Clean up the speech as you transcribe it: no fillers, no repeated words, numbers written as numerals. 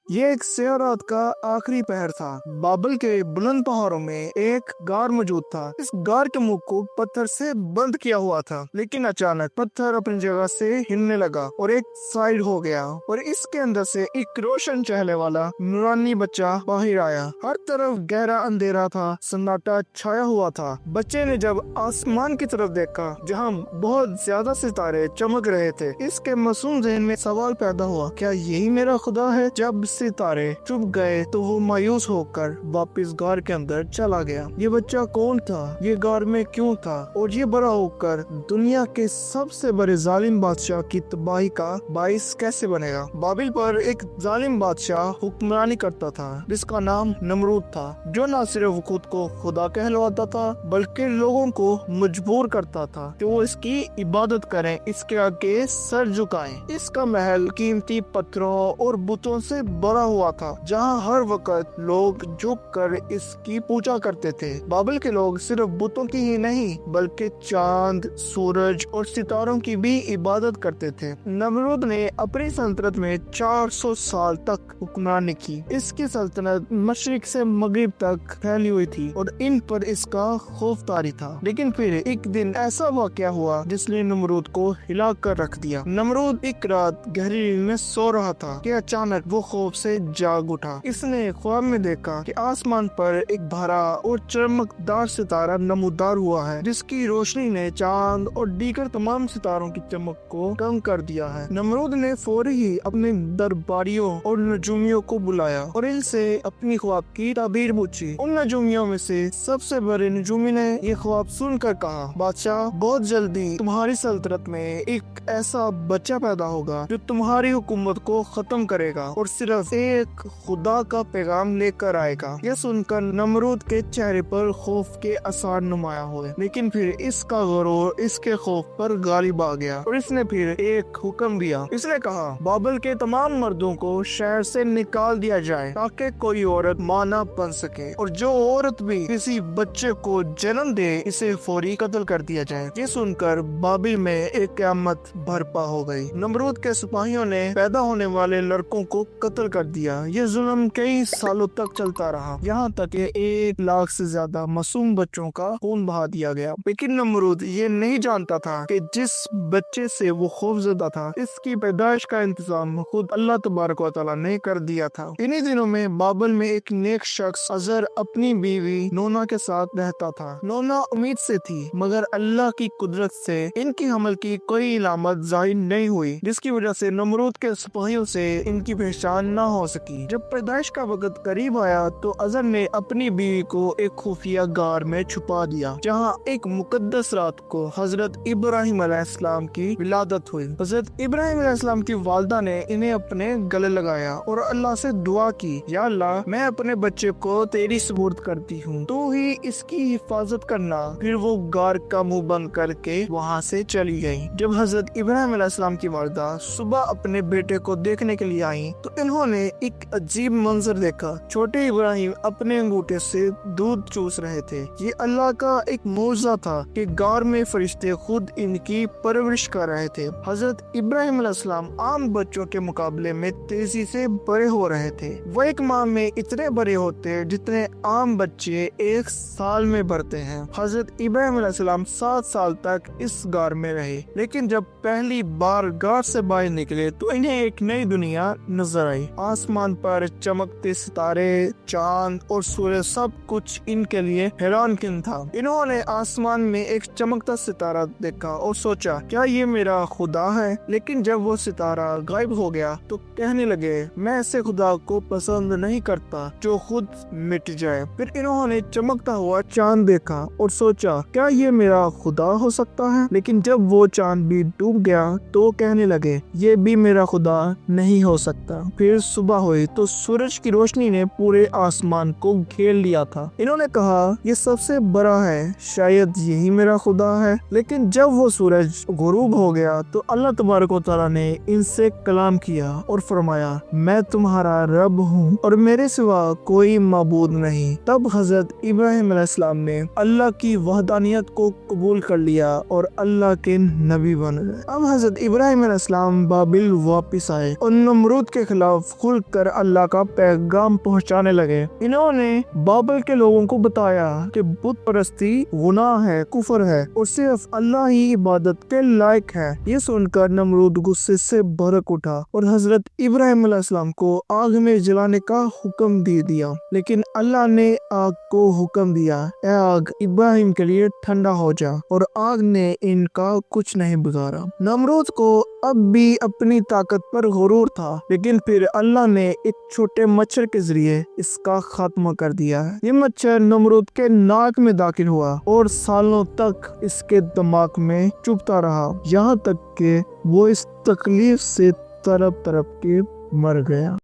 ये एक स्या रात का आखिरी पहर था। बाबल के बुलंद पहाड़ों में एक गार मौजूद था। इस गार के मुंह को पत्थर से बंद किया हुआ था, लेकिन अचानक पत्थर अपनी जगह से हिलने लगा और एक साइड हो गया और इसके अंदर से एक रोशन चेहरे वाला नूरानी बच्चा बाहर आया। हर तरफ गहरा अंधेरा था, सन्नाटा छाया हुआ था। बच्चे ने जब आसमान की तरफ देखा जहाँ बहुत ज्यादा सितारे चमक रहे थे, इसके मासूम ज़हन में सवाल पैदा हुआ, क्या यही मेरा खुदा है? जब सितारे चुप गए तो वो मायूस होकर वापस गार के अंदर चला गया। ये बच्चा कौन था? ये गार में क्यों था? और ये बड़ा होकर दुनिया के सबसे बड़े जालिम बादशाह की तबाही का बाइस कैसे बनेगा? बाबिल पर एक जालिम बादशाह हुक्मरानी करता था जिसका नाम नमरूद था, जो न सिर्फ खुद को खुदा कहलवाता था बल्कि लोगों को मजबूर करता था कि वो इसकी इबादत करें, इसके आगे सर झुकाएं। इसका महल कीमती पत्थरों और बुतों से भरा हुआ था, जहाँ हर वक्त लोग झुक कर इसकी पूजा करते थे। बाबिल के लोग सिर्फ बुतों की ही नहीं बल्कि चांद, सूरज और सितारों की भी इबादत करते थे। नमरूद ने अपनी सल्तनत में 400 साल तक हुक्मरानी की। इसकी सल्तनत मशरिक से मगरिब तक फैली हुई थी और इन पर इसका खौफ तारी था। लेकिन फिर एक दिन ऐसा वाकया हुआ जिसने नमरूद को हिला कर रख दिया। नमरूद एक रात गहरी नींद में सो रहा था कि अचानक वो खौफ से जाग उठा। इसने ख्वाब में देखा कि आसमान पर एक भरा और चमकदार सितारा नमूदार हुआ है, जिसकी रोशनी ने चांद और दीगर तमाम सितारों की चमक को कम कर दिया है। नमरूद ने फौरी ही अपने दरबारियों और नजूमियों को बुलाया और इनसे अपनी ख्वाब की ताबीर पूछी। उन नजूमियों में से सबसे बड़े नजूमी ने ये ख्वाब सुनकर कहा, बादशाह, बहुत जल्दी तुम्हारी सल्तनत में एक ऐसा बच्चा पैदा होगा जो तुम्हारी हुकूमत को खत्म करेगा और सिर्फ एक खुदा का पैगाम लेकर आएगा। यह सुनकर नमरूद के चेहरे पर खौफ के आसार नुमाया हुए, लेकिन फिर इसका गरूर इसके खौफ पर गालिब आ गया और इसने फिर एक हुक्म दिया। इसने कहा, बाबल के तमाम मर्दों को शहर से निकाल दिया जाए ताकि कोई औरत मां ना बन सके, और जो औरत भी किसी बच्चे को जन्म दे इसे फौरी कत्ल कर दिया जाए। ये सुनकर बाबिल में एक क़यामत बर्पा हो गई। नमरूद के सिपाहियों ने पैदा होने वाले लड़कों को कत्ल कर दिया। ये जुल्म कई सालों तक चलता रहा, यहाँ तक कि 1 लाख से ज्यादा मासूम बच्चों का खून बहा दिया गया। लेकिन नमरूद ये नहीं जानता था कि जिस बच्चे से वो खौफजदा था, इसकी पैदाइश का इंतजाम खुद अल्लाह तबारक व तआला ने कर दिया था। इन्हीं दिनों में बाबिल में एक नेक शख्स अजर अपनी बीवी नोना के साथ रहता था। नोना उम्मीद से थी, मगर अल्लाह की कुदरत से इनकी हमल की कोई इलामत जाहिर नहीं हुई, जिसकी वजह से नमरूद के सिपाहियों से इनकी पहचान न हो सकी। जब पैदाइश का वक्त करीब आया तो अजर ने अपनी बीवी को एक खुफिया गार में छुपा दिया, जहाँ एक मुकद्दस रात को हजरत इब्राहिम अलैहिस्सलाम की विलादत हुई। हजरत इब्राहिम अलैहिस्सलाम की वालदा ने इन्हें अपने गले लगाया और अल्लाह से दुआ की, या अल्लाह, मैं अपने बच्चे को तेरी सुपुर्द करती हूँ, तू ही इसकी हिफाजत करना। फिर वो गार का मुंह बंद करके वहाँ से चली गयी। जब हजरत इब्राहिम अलैहिस्सलाम की वालदा सुबह अपने बेटे को देखने के लिए आई तो इन्होंने एक अजीब मंजर देखा। छोटे इब्राहिम अपने अंगूठे से दूध चूस रहे थे। ये अल्लाह का एक मौजज़ा था कि गार में फरिश्ते खुद इनकी परवरिश कर रहे थे। हजरत इब्राहिम अलैहिस्सलाम आम बच्चों के मुकाबले में तेजी से बड़े हो रहे थे। वो एक माह में इतने बड़े होते जितने आम बच्चे 1 साल में बढ़ते हैं। हजरत इब्राहिम अलैहिस्सलाम 7 साल तक इस गार में रहे, लेकिन जब पहली बार गार से बाहर निकले तो इन्हें एक नई दुनिया नजर आई। आसमान पर चमकते सितारे, चांद और सूरज, सब कुछ इनके लिए हैरानकुन था। इन्होंने आसमान में एक चमकता सितारा देखा और सोचा, क्या ये मेरा खुदा है? लेकिन जब वो सितारा गायब हो गया तो कहने लगे, मैं ऐसे खुदा को पसंद नहीं करता जो खुद मिट जाए। फिर इन्होंने चमकता हुआ चांद देखा और सोचा, क्या ये मेरा खुदा हो सकता है? लेकिन जब वो चांद भी डूब गया तो कहने लगे, ये भी मेरा खुदा नहीं हो सकता। फिर सुबह हुई तो सूरज की रोशनी ने पूरे आसमान को घेर लिया था। इन्होंने कहा, ये सबसे बड़ा है, शायद यही मेरा खुदा है। लेकिन जब वो सूरज गुरूब हो गया तो अल्लाह तबारक व तआला ने इनसे कलाम किया और फरमाया, मैं तुम्हारा रब हूँ और मेरे सिवा कोई माबूद नहीं। तब हजरत इब्राहिम अलैहिस्सलाम ने अल्लाह की वहदानियत को कबूल कर लिया और अल्लाह के नबी बन गए। अब हजरत इब्राहिम अलैहिस्सलाम बाबिल वापस आए और नमरूद के खिलाफ کھل کر اللہ کا پیغام پہنچانے لگے۔ انہوں نے بابل کے لوگوں کو بتایا کہ بت پرستی گناہ ہے، کفر ہے اور صرف اللہ ہی عبادت کے لائق ہے۔ یہ سن کر نمرود غصے سے بھڑک اٹھا اور حضرت ابراہیم علیہ السلام کو آگ میں جلانے کا حکم دے دیا، لیکن اللہ نے آگ کو حکم دیا، اے آگ ابراہیم کے لیے ٹھنڈا ہو جا، اور آگ نے ان کا کچھ نہیں بگاڑا۔ نمرود کو اب بھی اپنی طاقت پر غرور تھا، لیکن پھر اللہ نے ایک چھوٹے مچھر کے ذریعے اس کا خاتمہ کر دیا۔ یہ مچھر نمرود کے ناک میں داخل ہوا اور سالوں تک اس کے دماغ میں چبھتا رہا، یہاں تک کہ وہ اس تکلیف سے تڑپ تڑپ کے مر گیا۔